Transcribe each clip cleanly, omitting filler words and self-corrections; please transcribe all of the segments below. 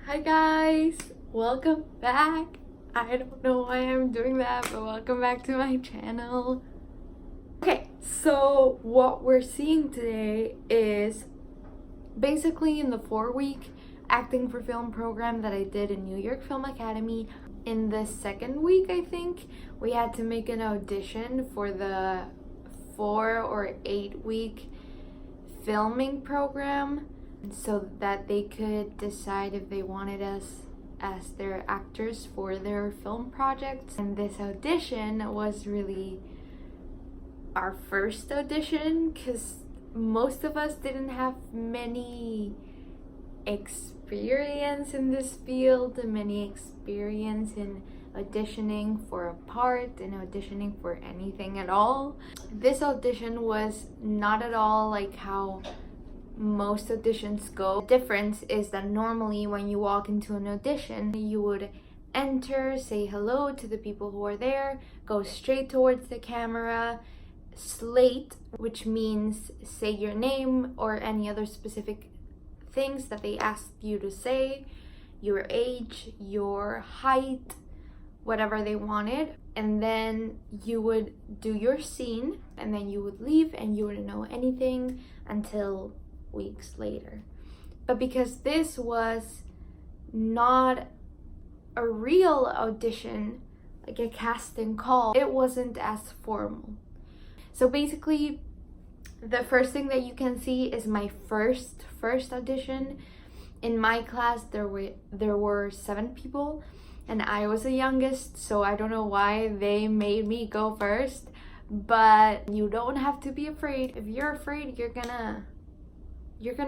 Hi guys, welcome back. I don't know why I'm doing that, but welcome back to my channel. Okay, so what we're seeing today is basically in the 4-week acting for film program that I did in New York Film Academy. In the second week, I think, we had to make an audition for the 4 or 8 week filming program, so that they could decide if they wanted us as their actors for their film projects. And this audition was really our first audition because most of us didn't have many experience in this field, many experience in auditioning for a part and auditioning for anything at all. This audition was not at all like how most auditions go. The difference is that normally when you walk into an audition, you would enter, say hello to the people who are there, go straight towards the camera, slate, which means say your name or any other specific things that they asked you to say, your age, your height, whatever they wanted, and then you would do your scene and then you would leave and you wouldn't know anything until weeks later. But because this was not a real audition, like a casting call, it wasn't as formal. So basically, the first thing that you can see is my first audition. In my class, there were 7 people, and I was the youngest, so I don't know why they made me go first. But you don't have to be afraid. If you're afraid, you're gonna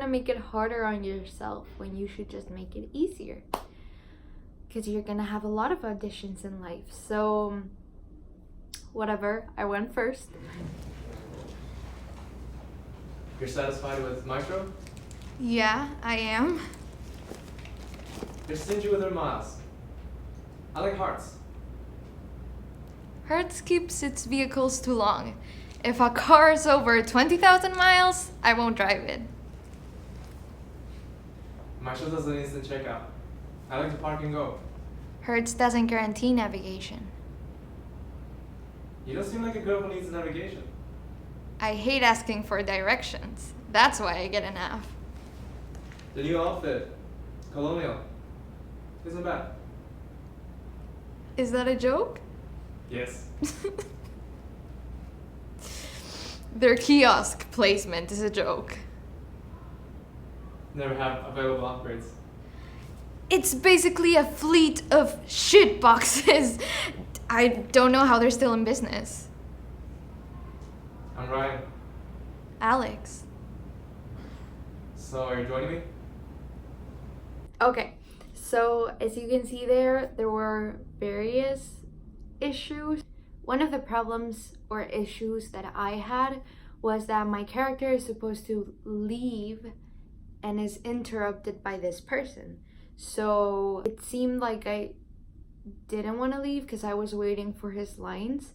make it harder on yourself when you should just make it easier, because you're gonna have a lot of auditions in life. So whatever, I went first. You're satisfied with Maestro? Yeah, I am. You're stingy with her miles. I like hearts. Hertz keeps its vehicles too long. If a car is over 20,000 miles, I won't drive it. Maestro does an instant checkout. I like to park and go. Hertz doesn't guarantee navigation. You don't seem like a girl who needs navigation. I hate asking for directions. That's why I get an F. The new outfit, Colonial, isn't bad. Is that a joke? Yes. Their kiosk placement is a joke. Never have available upgrades. It's basically a fleet of shit boxes. I don't know how they're still in business. I'm Ryan. Alex. So are you joining me? Okay, so as you can see there were various issues. One of the problems or issues that I had was that my character is supposed to leave and is interrupted by this person. So it seemed like I didn't want to leave because I was waiting for his lines.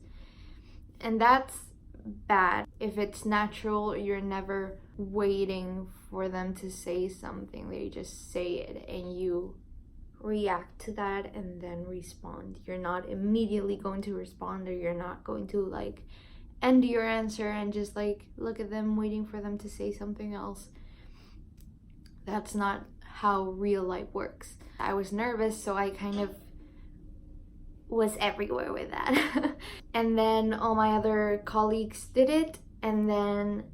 And that's bad. If it's natural, you're never waiting for them to say something. They just say it and you react to that and then respond. You're not immediately going to respond, or you're not going to like end your answer and just like look at them waiting for them to say something else. That's not how real life works. I was nervous, so I kind of was everywhere with that. And then all my other colleagues did it, and then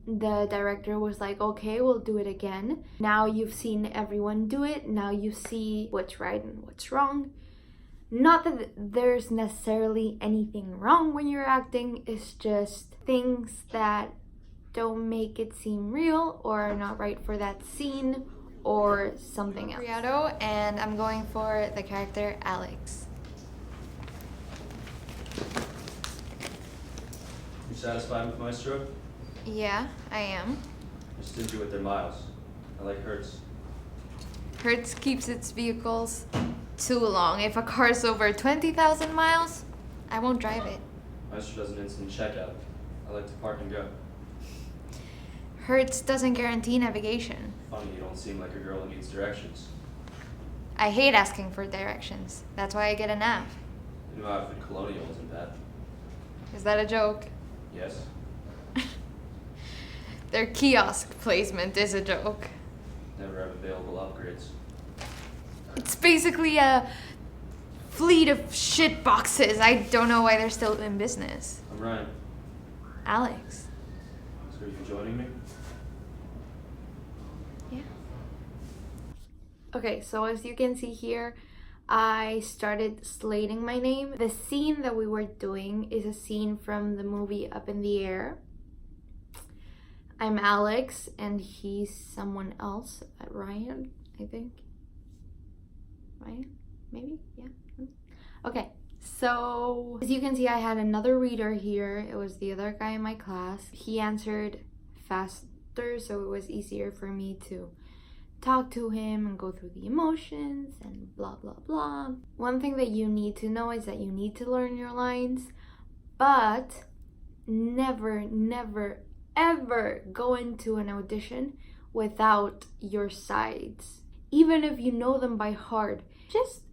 the director was like, okay, we'll do it again. Now you've seen everyone do it, now you see what's right and what's wrong. Not that there's necessarily anything wrong when you're acting, it's just things that don't make it seem real or are not right for that scene or something else. And I'm going for the character Alex. You satisfied with Maestro? Yeah, I am. You're stingy with their miles. I like Hertz. Hertz keeps its vehicles too long. If a car's over 20,000 miles, I won't drive it. Maestro does an instant checkout. I like to park and go. Hertz doesn't guarantee navigation. Funny, you don't seem like a girl who needs directions. I hate asking for directions. That's why I get an app. NYFA Colonial isn't bad. Is that a joke? Yes. Their kiosk placement is a joke. Never have available upgrades. It's basically a fleet of shit boxes. I don't know why they're still in business. I'm Ryan. Alex. So are you joining me? Yeah. Okay, so as you can see here, I started slating my name. The scene that we were doing is a scene from the movie Up in the Air. I'm Alex, and he's someone else. Ryan, I think. Ryan? Maybe? Yeah. Okay, so as you can see, I had another reader here. It was the other guy in my class. He answered faster, so it was easier for me to talk to him and go through the emotions and blah blah blah. One thing that you need to know is that you need to learn your lines, but never ever go into an audition without your sides. Even if you know them by heart, just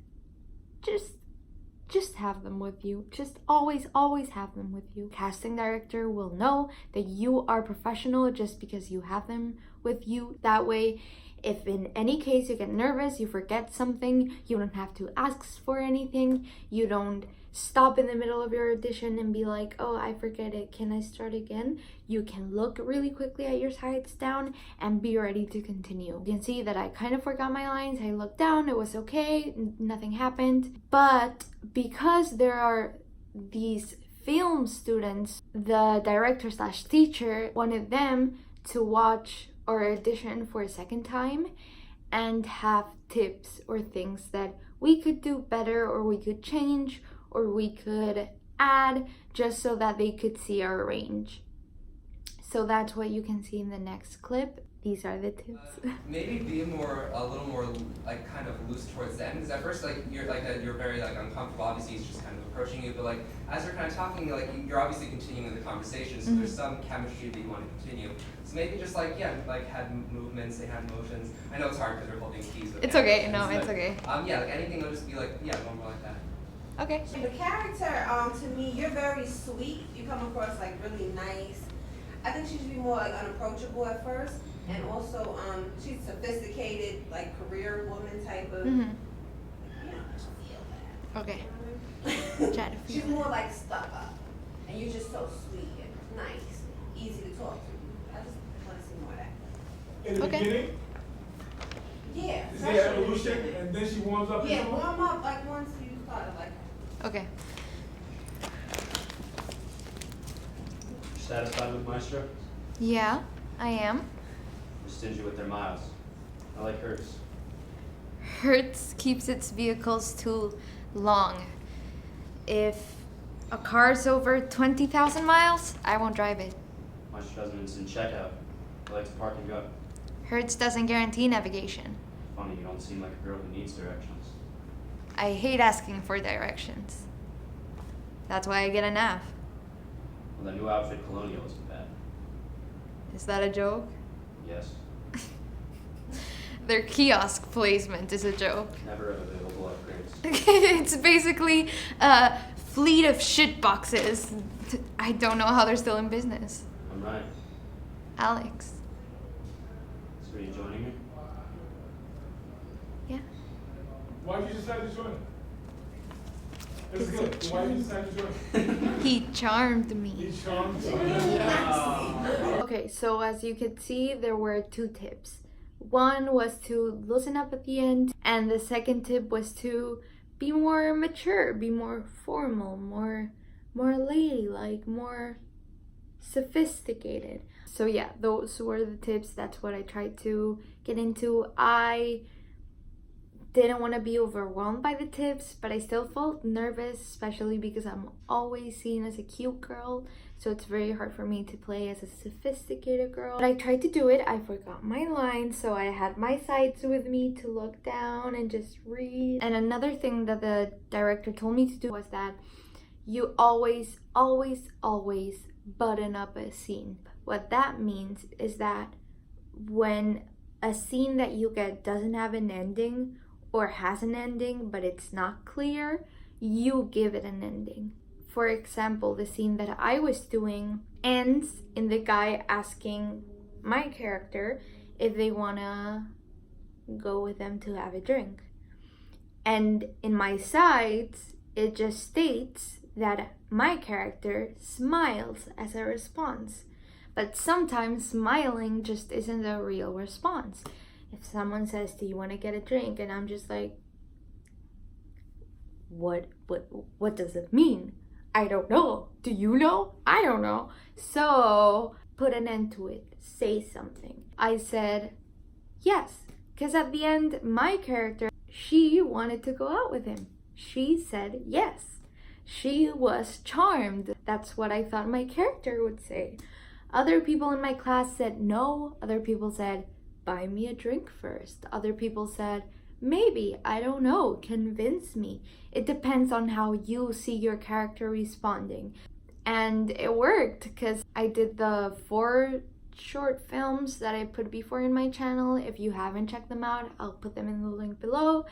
have them with you. Just always have them with you. Casting director will know that you are professional just because you have them with you. That way, if in any case you get nervous, you forget something, you don't have to ask for anything. You don't stop in the middle of your audition and be like, oh, I forget it, can I start again? You can look really quickly at your sides down and be ready to continue. You can see that I kind of forgot my lines. I looked down, it was okay, nothing happened. But because there are these film students, the director/teacher wanted them to watch or audition for a second time and have tips or things that we could do better, or we could change, or we could add, just so that they could see our range. So that's what you can see in the next clip. These are the tips. Maybe be a little more like kind of loose towards the end, because at first you're very uncomfortable. Obviously he's just kind of approaching you, but like as you're kind of talking, you're obviously continuing the conversation. So there's some chemistry that you want to continue. So maybe just had movements, they had motions. I know it's hard because we're holding keys. It's okay. No, it's okay. Anything will just be more like that. Okay. The character, to me, you're very sweet. You come across really nice. I think she should be more unapproachable at first, and also she's sophisticated, career woman type of. Mm-hmm. Just feel that. Okay. You know? Try to feel She's it. more stuck up, and you're just so sweet and nice, easy to talk to. I just want to see more of that. In the Okay. beginning, Yeah. is there evolution, and then she warms up? Yeah, warm up once you start Okay. Satisfied with Maestro? Yeah, I am. I'm stingy with their miles. I like hers. Hertz keeps its vehicles too long. If a car's over 20,000 miles, I won't drive it. Maestro doesn't instant checkout. I like to park and go. Hertz doesn't guarantee navigation. Funny, you don't seem like a girl who needs directions. I hate asking for directions. That's why I get an F. Well, the new outfit Colonial isn't bad. Is that a joke? Yes. Their kiosk placement is a joke. Never have available upgrades. It's basically a fleet of shit boxes. I don't know how they're still in business. I'm Ryan. Alex. So are you joining me? Yeah. Why did you decide to join? It's good. Why did you decide to join? He charmed me. He charmed you. Okay, so as you could see, there were two tips. One was to loosen up at the end, and the second tip was to be more mature, be more formal, more ladylike, more sophisticated. So yeah, those were the tips. That's what I tried to get into. I didn't want to be overwhelmed by the tips, but I still felt nervous, especially because I'm always seen as a cute girl, so it's very hard for me to play as a sophisticated girl. But I tried to do it. I forgot my lines, so I had my sides with me to look down and just read. And another thing that the director told me to do was that you always button up a scene. What that means is that when a scene that you get doesn't have an ending, or has an ending but it's not clear, you give it an ending. For example, the scene that I was doing ends in the guy asking my character if they wanna go with them to have a drink. And in my sides, it just states that my character smiles as a response. But sometimes smiling just isn't a real response. If someone says, "Do you want to get a drink?" and I'm just like, what does it mean? I don't know. Do you know? I don't know. So put an end to it. Say something. I said yes, because at the end, my character, she wanted to go out with him. She said yes. She was charmed. That's what I thought my character would say. Other people in my class said no. Other people said, "Buy me a drink first." Other people said, "Maybe, I don't know, convince me." It depends on how you see your character responding. And it worked because I did the 4 short films that I put before in my channel. If you haven't checked them out, I'll put them in the link below,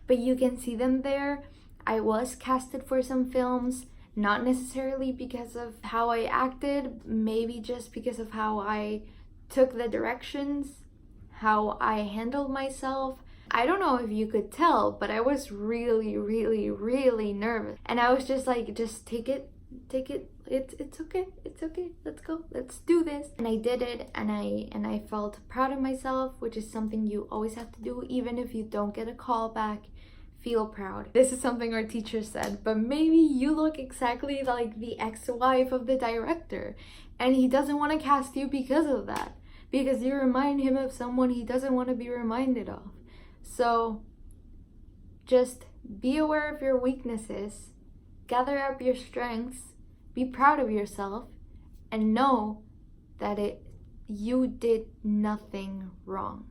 but you can see them there. I was casted for some films, not necessarily because of how I acted, maybe just because of how I took the directions, how I handled myself. I don't know if you could tell, but I was really, really, really nervous. And I was just like, just take it, it's okay, let's go, let's do this. And I did it, and I felt proud of myself, which is something you always have to do, even if you don't get a call back. Feel proud. This is something our teacher said, but maybe you look exactly like the ex-wife of the director, and he doesn't want to cast you because of that, because you remind him of someone he doesn't want to be reminded of. So just be aware of your weaknesses, gather up your strengths, be proud of yourself, and know that you did nothing wrong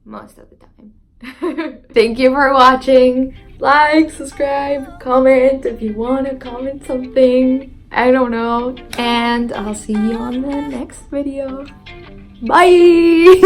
most of the time. Thank you for watching. Like, subscribe, comment if you want to comment something. I don't know. And I'll see you on the next video. Bye!